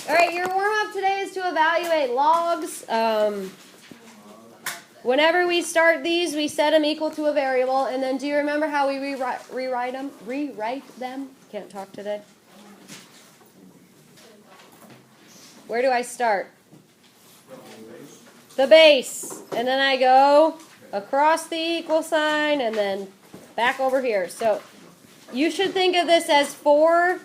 All right, your warm-up today is to evaluate logs. Whenever we start these, we set them equal to a variable, and then do you remember how we rewrite them? Rewrite them? Can't talk today. Where do I start? The base. And then I go across the equal sign and then back over here. So you should think of this as 4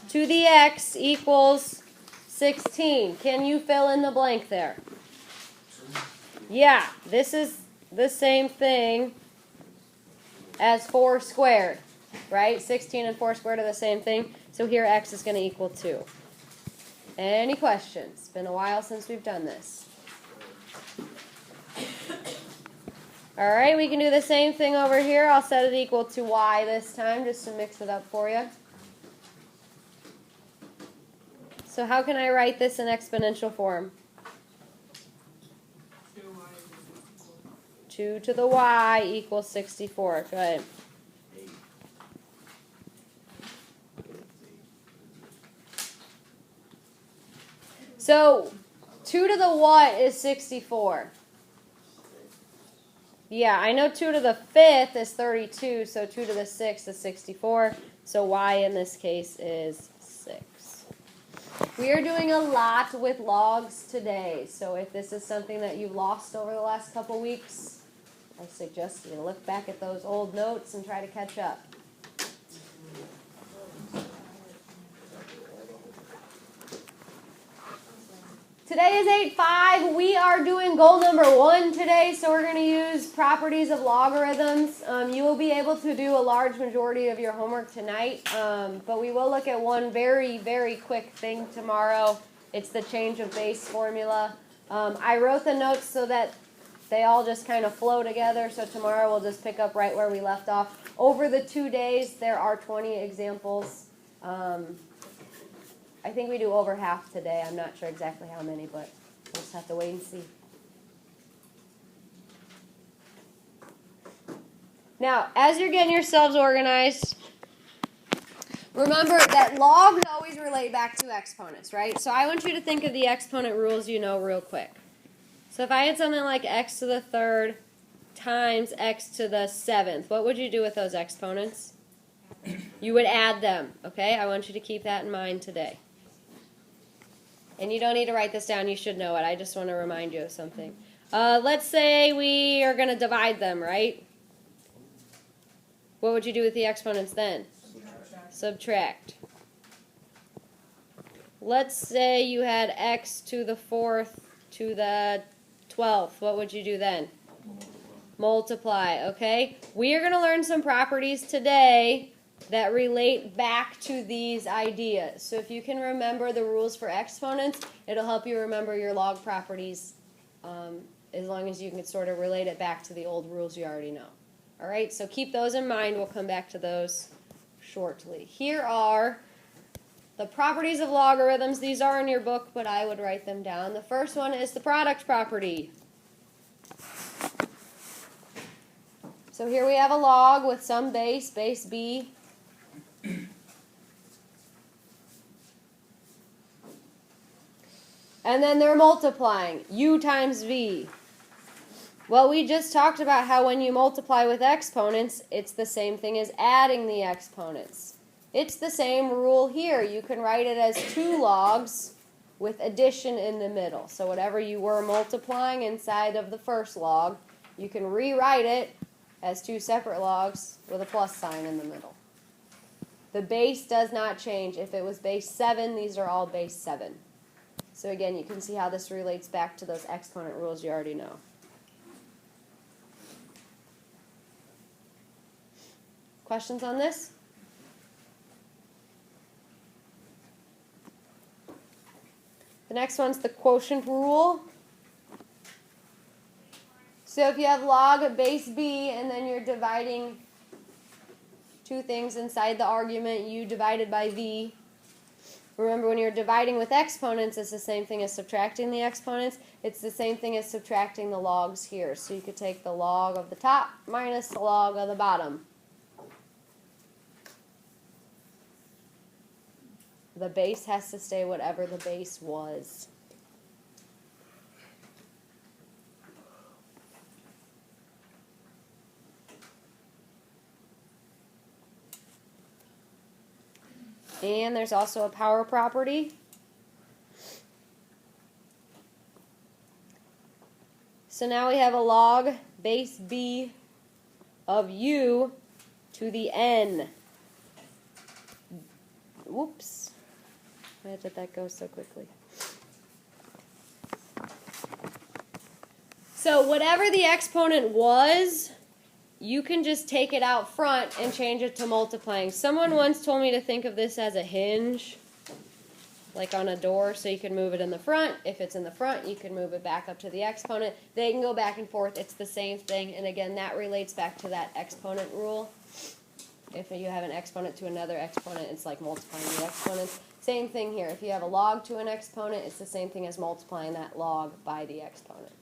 to the x equals 16. Can you fill in the blank there? Yeah, this is the same thing as 4 squared, right? 16 and 4 squared are the same thing. So here x is going to equal 2. Any questions? It's been a while since we've done this. All right, we can do the same thing over here. I'll set it equal to y this time just to mix it up for you. So how can I write this in exponential form? 2 to the y equals 64. Go ahead. So 2 to the what is 64? Yeah, I know 2 to the 5th is 32, so 2 to the 6th is 64. So y in this case is 6. We are doing a lot with logs today, so if this is something that you've lost over the last couple weeks, I suggest you look back at those old notes and try to catch up. Today is 8-5. We are doing goal number 1 today, so we're going to use properties of logarithms. You will be able to do a large majority of your homework tonight, but we will look at one very, very quick thing tomorrow. It's the change of base formula. I wrote the notes so that they all just kind of flow together, so tomorrow we'll just pick up right where we left off. Over the 2 days, there are 20 examples. I think we do over half today. I'm not sure exactly how many, but we'll just have to wait and see. Now, as you're getting yourselves organized, remember that logs always relate back to exponents, right? So I want you to think of the exponent rules you know real quick. So if I had something like x to the 3rd times x to the 7th, what would you do with those exponents? You would add them, okay? I want you to keep that in mind today. And you don't need to write this down. You should know it. I just want to remind you of something. Let's say we are going to divide them, right? What would you do with the exponents then? Subtract. Let's say you had x to the 4th to the 12th. What would you do then? Multiply, okay? We are going to learn some properties today that relate back to these ideas. So if you can remember the rules for exponents, it'll help you remember your log properties as long as you can sort of relate it back to the old rules you already know. All right, so keep those in mind. We'll come back to those shortly. Here are the properties of logarithms. These are in your book, but I would write them down. The first one is the product property. So here we have a log with some base, base b. And then they're multiplying, u times v. Well, we just talked about how when you multiply with exponents, it's the same thing as adding the exponents. It's the same rule here. You can write it as 2 logs with addition in the middle. So whatever you were multiplying inside of the first log, you can rewrite it as 2 separate logs with a plus sign in the middle. The base does not change. If it was base 7, these are all base 7. So again, you can see how this relates back to those exponent rules you already know. Questions on this? The next one's the quotient rule. So if you have log base b and then you're dividing 2 things inside the argument, u divided by v. Remember, when you're dividing with exponents, it's the same thing as subtracting the exponents. It's the same thing as subtracting the logs here. So you could take the log of the top minus the log of the bottom. The base has to stay whatever the base was. And there's also a power property. So now we have a log base b of u to the n. Whoops. Why did that go so quickly? So whatever the exponent was, you can just take it out front and change it to multiplying. Someone once told me to think of this as a hinge, like on a door, so you can move it in the front. If it's in the front, you can move it back up to the exponent. They can go back and forth. It's the same thing. And again, that relates back to that exponent rule. If you have an exponent to another exponent, it's like multiplying the exponents. Same thing here. If you have a log to an exponent, it's the same thing as multiplying that log by the exponent.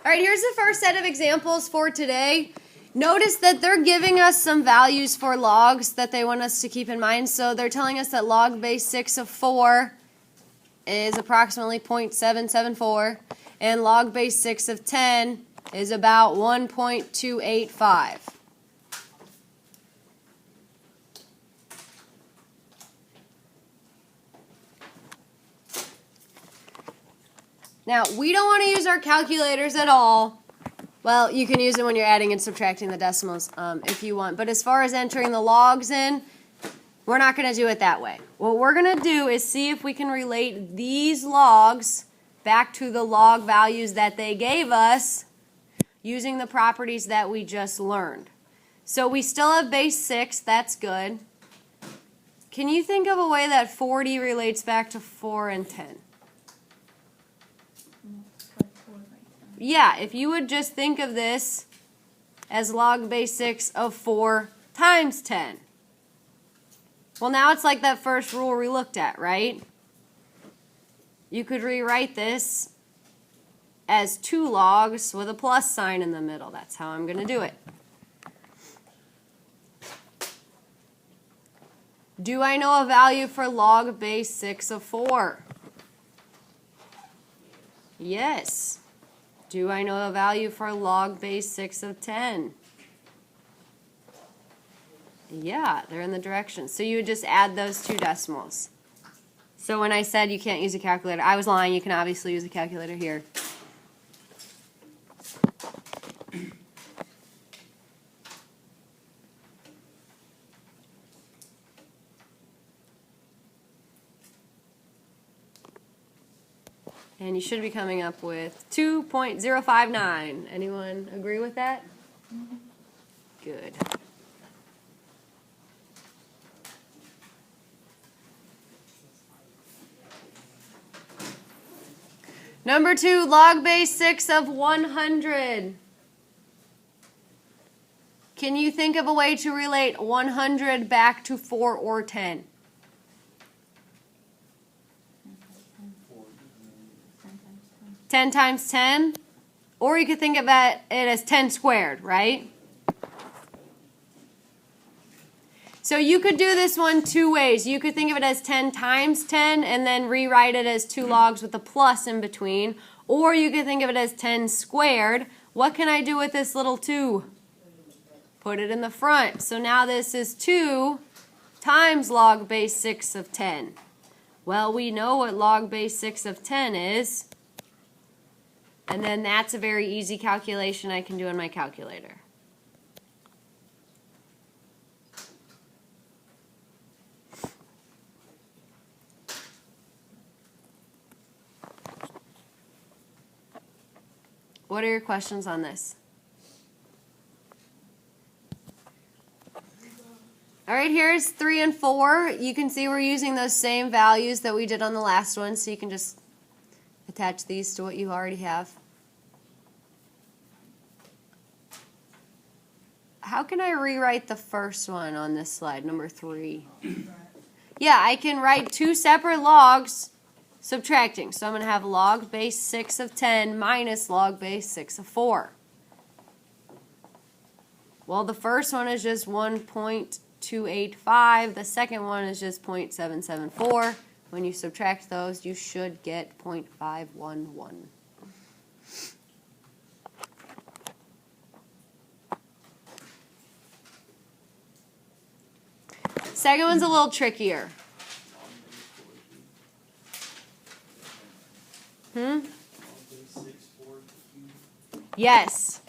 All right, here's the first set of examples for today. Notice that they're giving us some values for logs that they want us to keep in mind. So they're telling us that log base 6 of 4 is approximately 0.774, and log base 6 of 10 is about 1.285. Now, we don't want to use our calculators at all. Well, you can use it when you're adding and subtracting the decimals if you want. But as far as entering the logs in, we're not going to do it that way. What we're going to do is see if we can relate these logs back to the log values that they gave us using the properties that we just learned. So we still have base 6. That's good. Can you think of a way that 40 relates back to 4 and 10? Yeah, if you would just think of this as log base 6 of 4 times 10. Well, now it's like that first rule we looked at, right? You could rewrite this as 2 logs with a plus sign in the middle. That's how I'm going to do it. Do I know a value for log base 6 of 4? Yes. Do I know a value for log base 6 of 10? Yeah, they're in the direction. So you would just add those 2 decimals. So when I said you can't use a calculator, I was lying. You can obviously use a calculator here. And you should be coming up with 2.059. Anyone agree with that? Mm-hmm. Good. Number 2, log base 6 of 100. Can you think of a way to relate 100 back to 4 or 10? 10 times 10, or you could think of it as 10 squared, right? So you could do this one 2 ways. You could think of it as 10 times 10 and then rewrite it as 2 logs with a plus in between, or you could think of it as 10 squared. What can I do with this little 2? Put it in the front. So now this is 2 times log base 6 of 10. Well, we know what log base 6 of 10 is. And then that's a very easy calculation I can do in my calculator. What are your questions on this? All right, here's 3 and 4. You can see we're using those same values that we did on the last one, so you can just attach these to what you already have. How can I rewrite the first one on this slide, number 3? Yeah, I can write 2 separate logs subtracting. So I'm going to have log base 6 of 10 minus log base 6 of 4. Well, the first one is just 1.285. The second one is just 0.774. When you subtract those, you should get 0.511. Second one's a little trickier. Yes.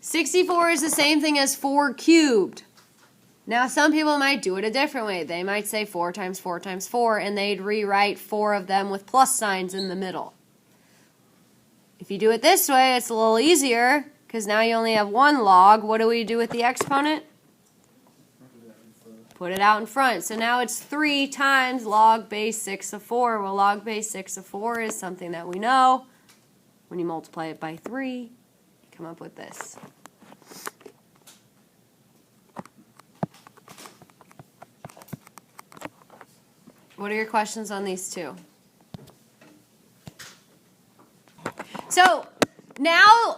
64 is the same thing as 4 cubed. Now, some people might do it a different way. They might say 4 times 4 times 4, and they'd rewrite 4 of them with plus signs in the middle. If you do it this way, it's a little easier, because now you only have one log. What do we do with the exponent? Put it out in front. So now it's 3 times log base 6 of 4. Well, log base 6 of 4 is something that we know. When you multiply it by 3, you come up with this. What are your questions on these two? So now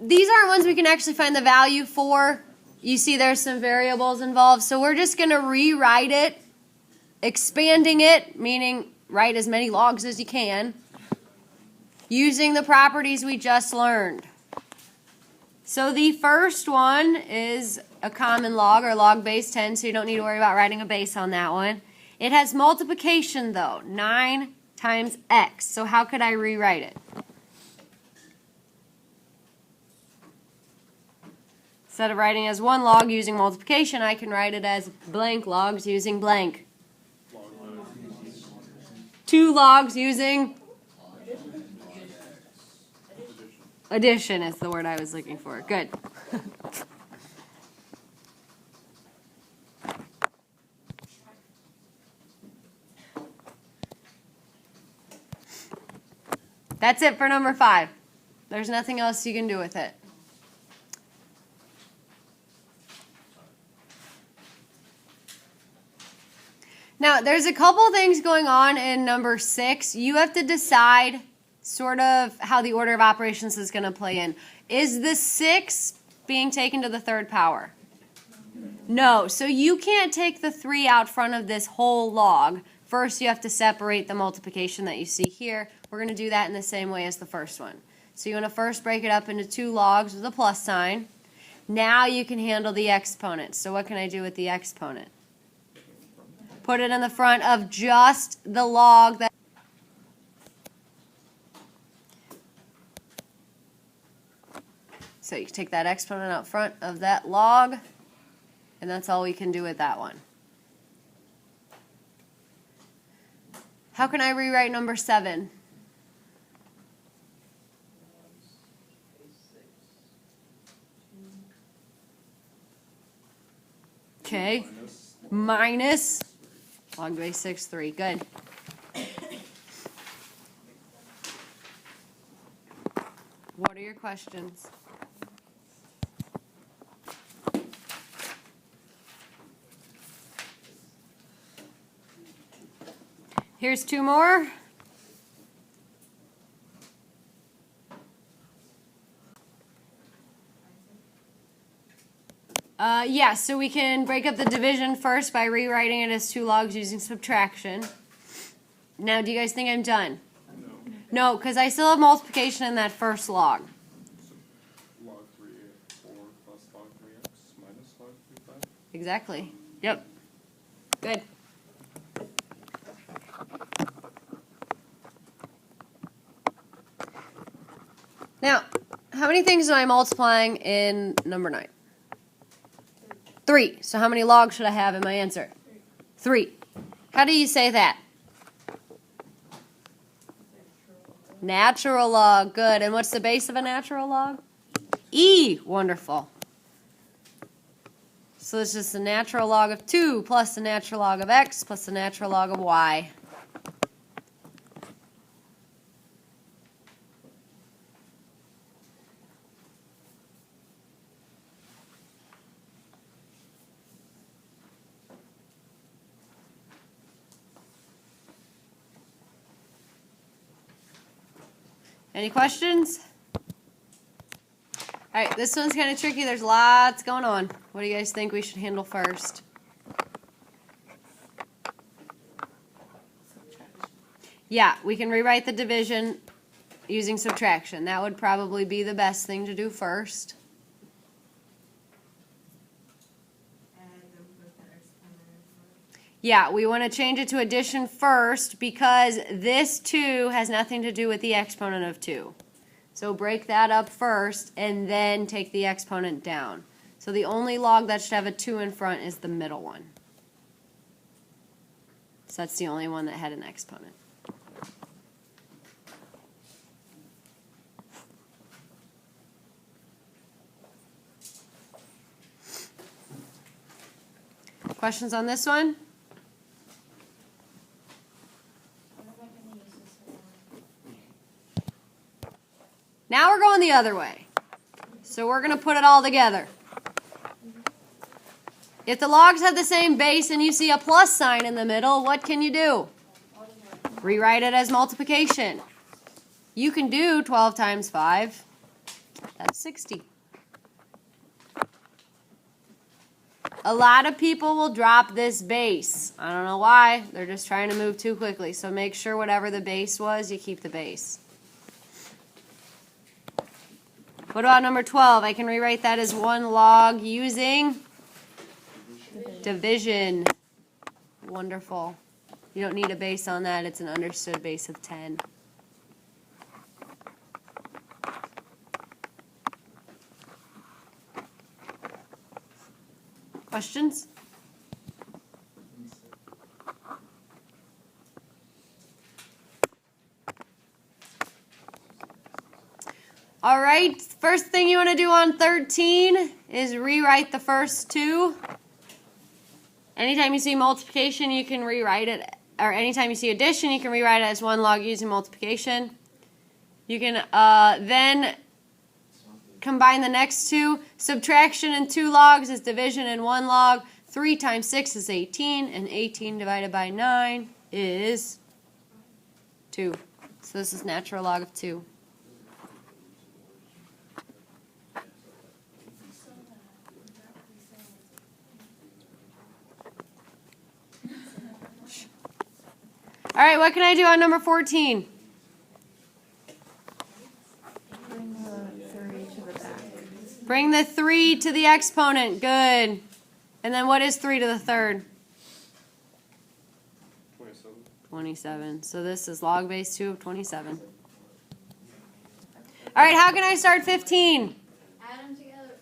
these aren't ones we can actually find the value for. You see there's some variables involved, so we're just going to rewrite it, expanding it, meaning write as many logs as you can, using the properties we just learned. So the first one is a common log, or log base 10, so you don't need to worry about writing a base on that one. It has multiplication, though, 9 times x. So how could I rewrite it? Instead of writing as one log using multiplication, I can write it as blank logs using blank. 2 logs using addition is the word I was looking for. Good. That's it for number 5. There's nothing else you can do with it. Now, there's a couple things going on in number 6. You have to decide sort of how the order of operations is going to play in. Is the 6 being taken to the third power? No. So you can't take the 3 out front of this whole log. First, you have to separate the multiplication that you see here. We're going to do that in the same way as the first one. So you want to first break it up into 2 logs with a plus sign. Now you can handle the exponent. So what can I do with the exponent? Put it in the front of just the log that. So you can take that exponent out front of that log, and that's all we can do with that one. How can I rewrite number 7? Okay, minus log base 6, 3. Good. What are your questions? Here's 2 more. Yeah, so we can break up the division first by rewriting it as 2 logs using subtraction. Now, do you guys think I'm done? No, because I still have multiplication in that first log. So log 3a4 plus log 3x minus log 3,5? Exactly. Yep. Good. Now, how many things am I multiplying in number 9? 3. So how many logs should I have in my answer? 3. How do you say that? Natural log. Good. And what's the base of a natural log? E. Wonderful. So it's just the natural log of 2 plus the natural log of x plus the natural log of y. Any questions? All right, this one's kind of tricky. There's lots going on. What do you guys think we should handle first? Yeah, we can rewrite the division using subtraction. That would probably be the best thing to do first. Yeah, we want to change it to addition first because this 2 has nothing to do with the exponent of 2. So break that up first and then take the exponent down. So the only log that should have a 2 in front is the middle one. So that's the only one that had an exponent. Questions on this one? Now we're going the other way. So we're going to put it all together. If the logs have the same base and you see a plus sign in the middle, what can you do? Rewrite it as multiplication. You can do 12 times 5. That's 60. A lot of people will drop this base. I don't know why. They're just trying to move too quickly. So make sure whatever the base was, you keep the base. What about number 12? I can rewrite that as 1 log using division. Wonderful. You don't need a base on that. It's an understood base of 10. Questions? All right, first thing you want to do on 13 is rewrite the first 2. Anytime you see multiplication, you can rewrite it, or anytime you see addition, you can rewrite it as 1 log using multiplication. You can then combine the next 2. Subtraction in 2 logs is division in 1 log. 3 times 6 is 18, and 18 divided by 9 is 2. So this is natural log of 2. All right, what can I do on number 14? Bring the 3 to the exponent. Good. And then what is 3 to the third? 27. 27. So this is log base 2 of 27. All right, how can I start 15? Add them together.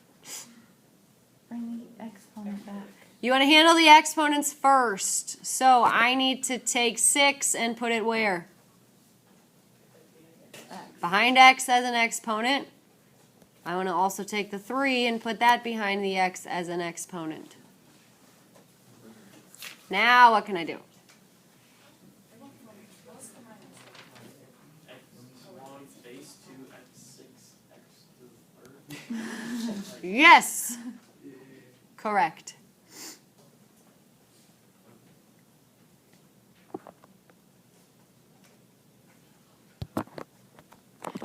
Bring the exponent back. You want to handle the exponents first. So I need to take 6 and put it where? Behind x as an exponent. I want to also take the 3 and put that behind the x as an exponent. Now what can I do? Yes. Correct.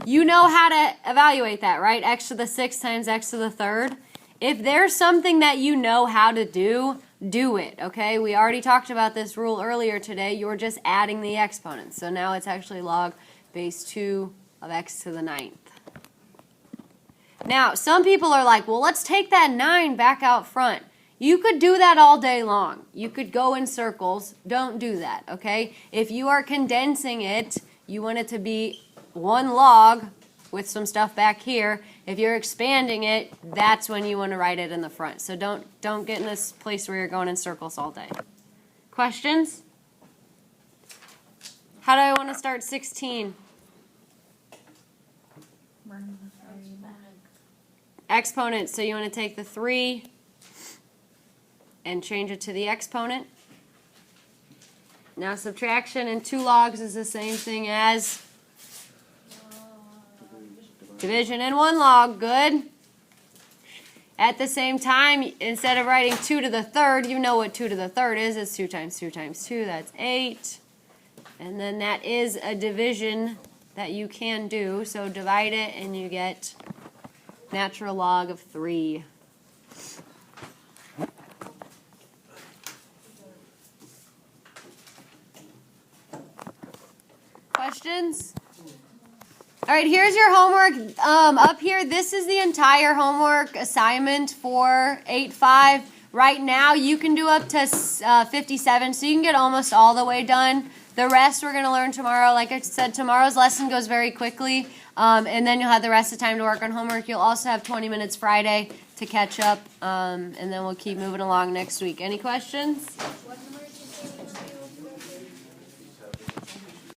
You know how to evaluate that, right? X to the 6 times x to the third. If there's something that you know how to do, do it, okay? We already talked about this rule earlier today. You're just adding the exponents. So now it's actually log base 2 of x to the 9th. Now, some people are like, well, let's take that 9 back out front. You could do that all day long. You could go in circles. Don't do that, okay? If you are condensing it, you want it to be 1 log with some stuff back here. If you're expanding it, that's when you want to write it in the front. So don't get in this place where you're going in circles all day. Questions? How do I want to start 16? Bring the 3 back. Exponents. So you want to take the 3 and change it to the exponent. Now subtraction in 2 logs is the same thing as division in 1 log. Good. At the same time, instead of writing 2 to the third, you know what 2 to the third is. It's 2 times 2 times 2. That's 8. And then that is a division that you can do. So divide it and you get natural log of 3. Questions? All right, here's your homework. Up here, this is the entire homework assignment for 8-5. Right now, you can do up to 57, so you can get almost all the way done. The rest we're going to learn tomorrow. Like I said, tomorrow's lesson goes very quickly, and then you'll have the rest of the time to work on homework. You'll also have 20 minutes Friday to catch up, and then we'll keep moving along next week. Any questions?